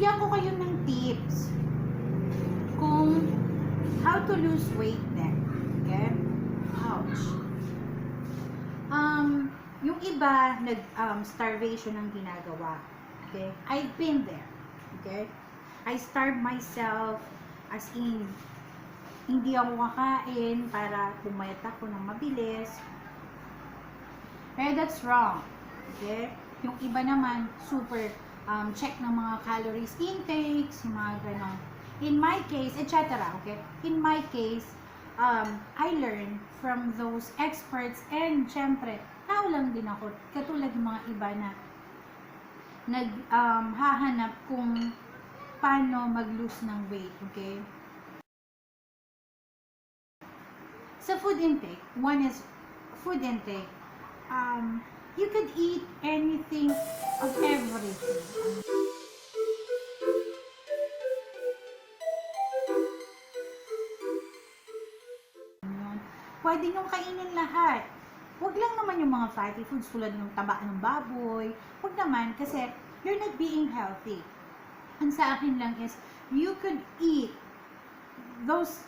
bigyan ko kayo ng tips kung how to lose weight then. Okay? Ouch. Yung iba, starvation ang ginagawa. Okay? I've been there. Okay? I starve myself, as in, hindi ako kakain para pumayat ako ng mabilis. Pero that's wrong. Okay? Yung iba naman, super check ng mga calories intakes, yung mga ganon. In my case, etc. Okay? In my case, I learned from those experts, and syempre, tao lang din ako. Katulad ng mga iba na hahanap kung paano mag-lose ng weight. Okay? Sa food intake, one is food intake. You could eat anything of everything. Pwede nyo kainin lahat. Huwag lang naman yung mga fatty foods tulad ng taba ng baboy. Huwag naman kasi you're not being healthy. Ang sa akin lang is you could eat those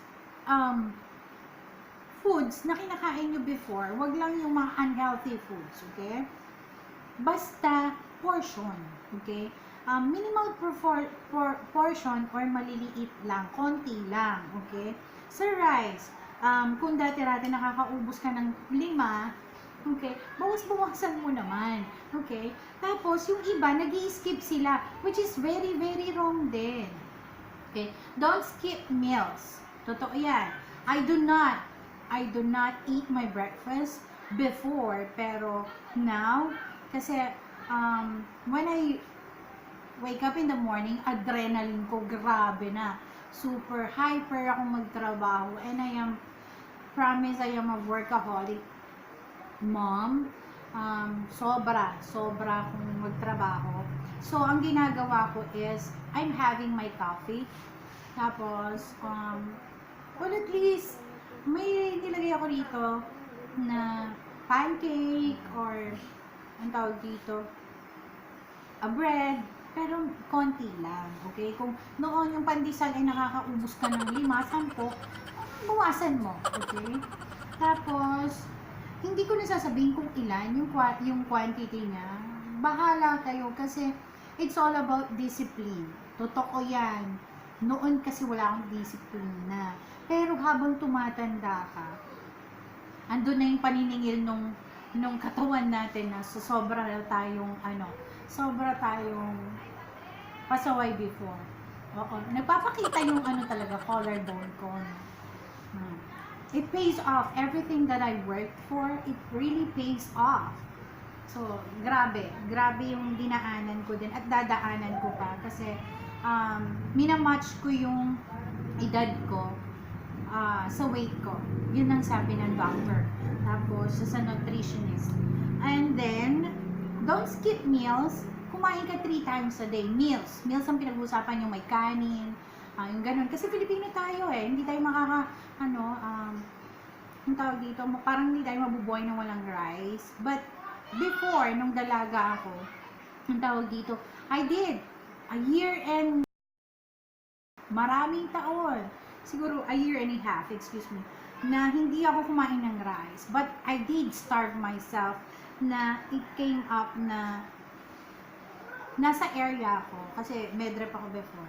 foods na kinakain nyo before. Huwag lang yung mga unhealthy foods, okay? Basta portion, okay? Minimal portion or maliliit lang, konti lang, okay? Sa rice, kung dati-rati nakakaubos ka ng 5, okay, bawas-bawasan mo naman, okay? Tapos, yung iba, nag-i-skip sila, which is very, very wrong din. Okay? Don't skip meals. Totoo yan. I do not eat my breakfast before, pero now, kasi, when I wake up in the morning, adrenaline ko, grabe na. Super hyper akong magtrabaho, and I am a workaholic mom. Sobra akong magtrabaho. So, ang ginagawa ko is, I'm having my coffee. Tapos, well, at least, may nilagay ako dito na pancake or, ang tawag dito, a bread. Pero konti lang, okay? Kung noon yung pandesal ay nakakaubos ka ng 5, 10, bawasan mo, okay? Tapos, hindi ko nasasabihin kung ilan yung quantity niya. Bahala kayo kasi it's all about discipline. Totoo yan. Noon kasi wala akong disiplina. Pero habang tumatanda ka, andun na yung paniningil nung katawan natin na sobra tayong pasaway before. Oo. Nagpapakita yung talaga, collarbone ko. It pays off. Everything that I worked for, it really pays off. So, grabe. Grabe yung dinaanan ko din at dadaanan ko pa kasi minamatch ko yung edad ko sa weight ko. Yun ang sabi ng doctor. Tapos, sa nutritionist. And then, don't skip meals. Kumain ka 3 times a day. Meals ang pinag-uusapan, yung may kanin, yung ganun. Kasi Pilipino tayo hindi tayo yung tawag dito, parang hindi tayo mabubuhay na walang rice. But, before, nung dalaga ako, yung tawag dito, I did a year and maraming taon, siguro a year and a half, excuse me, na hindi ako kumain ng rice. But, I did starve myself na it came up na nasa area ako, kasi medrep ako before,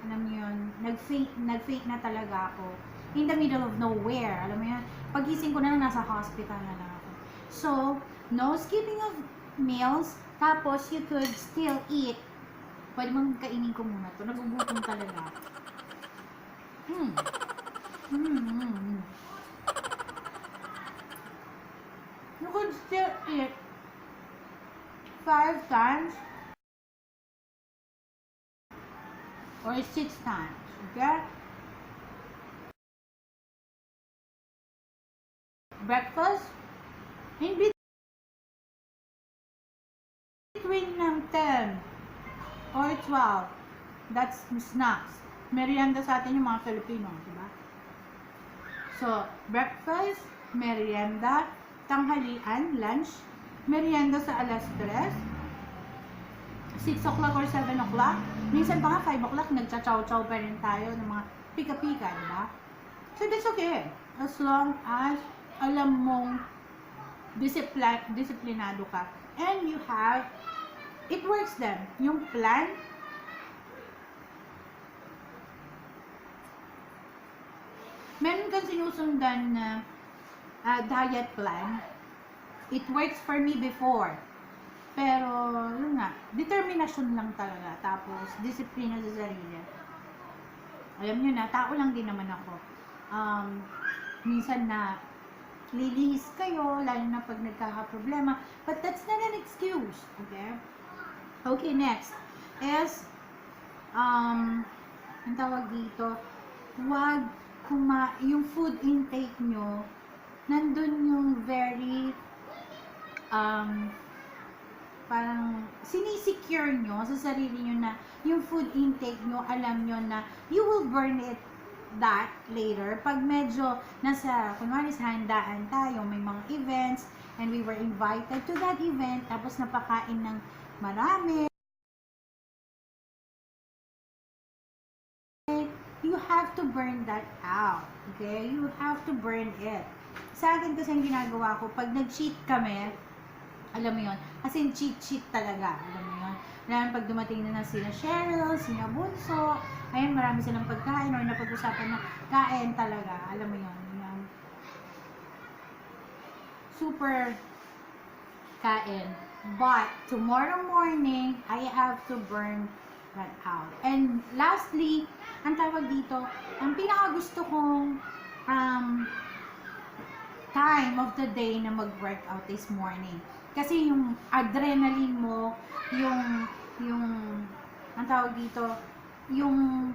alam mo yun, nag-faint na talaga ako, in the middle of nowhere, alam mo yun, pagising ko na lang, nasa hospital na lang ako. So, no skipping of meals, tapos you could still eat, pwede mong kainin ko muna to, nagugutom talaga ako. You could still eat 5 times or 6 times, okay? Breakfast, in between ng 10 or 12, that's snacks. Merienda sa atin yung mga Filipino, diba? So, breakfast, merienda, tanghalian, lunch, merienda sa alas 3, 6 o'clock or 7 o'clock. Minsan pa nga 5 o'clock, nagcha-chow-chow pa rin tayo ng mga pika-pika, diba? So, that's okay. As long as alam mong disiplinado ka. And you have, it works then. Yung plan, meron kang sinusundan na diet plan. It works for me before. Pero, yun nga, determinasyon lang talaga. Tapos, disiplina sa sarili. Alam nyo na, tao lang din naman ako. Minsan na lilihis kayo, lalo na pag nagkakaproblema. But that's not an excuse. Okay? Okay, next is, ang tawag dito, wag yung food intake nyo, nandun yung very, parang sinisecure nyo sa sarili nyo na yung food intake nyo, alam nyo na you will burn it that later. Pag medyo nasa, kunwari sa handaan tayo, may mga events, and we were invited to that event, tapos napakain ng marami, you have to burn that out. Okay? You have to burn it. Sa akin kasi ang ginagawa ko, pag nag-cheat kami, alam mo yun, as in cheat talaga, alam mo yun. Lalo pag dumating na sila Cheryl, sila Bunso, ayun, marami silang pagkain, or napag-usapan na kain talaga, alam mo yun, yung super kain. But, tomorrow morning, I have to burn that out. And lastly, ang tawag dito, ang pinaka-gusto kong time of the day na mag-workout this morning. Kasi yung adrenaline mo, yung ang tawag dito, yung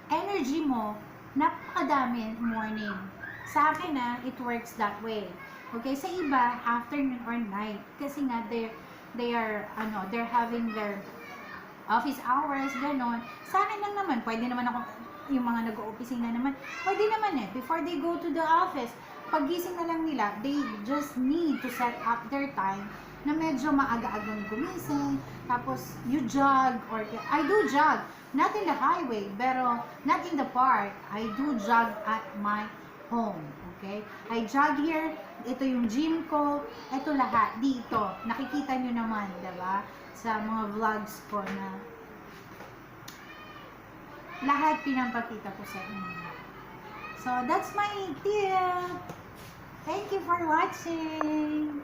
energy mo, napakadami morning. Sa akin it works that way. Okay, sa iba, afternoon or night. Kasi nga, they're having their office hours, ganon. Sa akin lang naman, pwede naman ako, yung mga nag-o-opisina naman, pwede naman before they go to the office, paggising na lang nila, they just need to set up their time na medyo maaga-agang gumising, tapos you jog, or I do jog, not in the highway, pero not in the park, I do jog at my home, okay? I jog here, ito yung gym ko, ito lahat, dito, nakikita nyo naman, diba? Sa mga vlogs ko na lahat pinapakita ko sa inyo. So, that's my tip. Thank you for watching.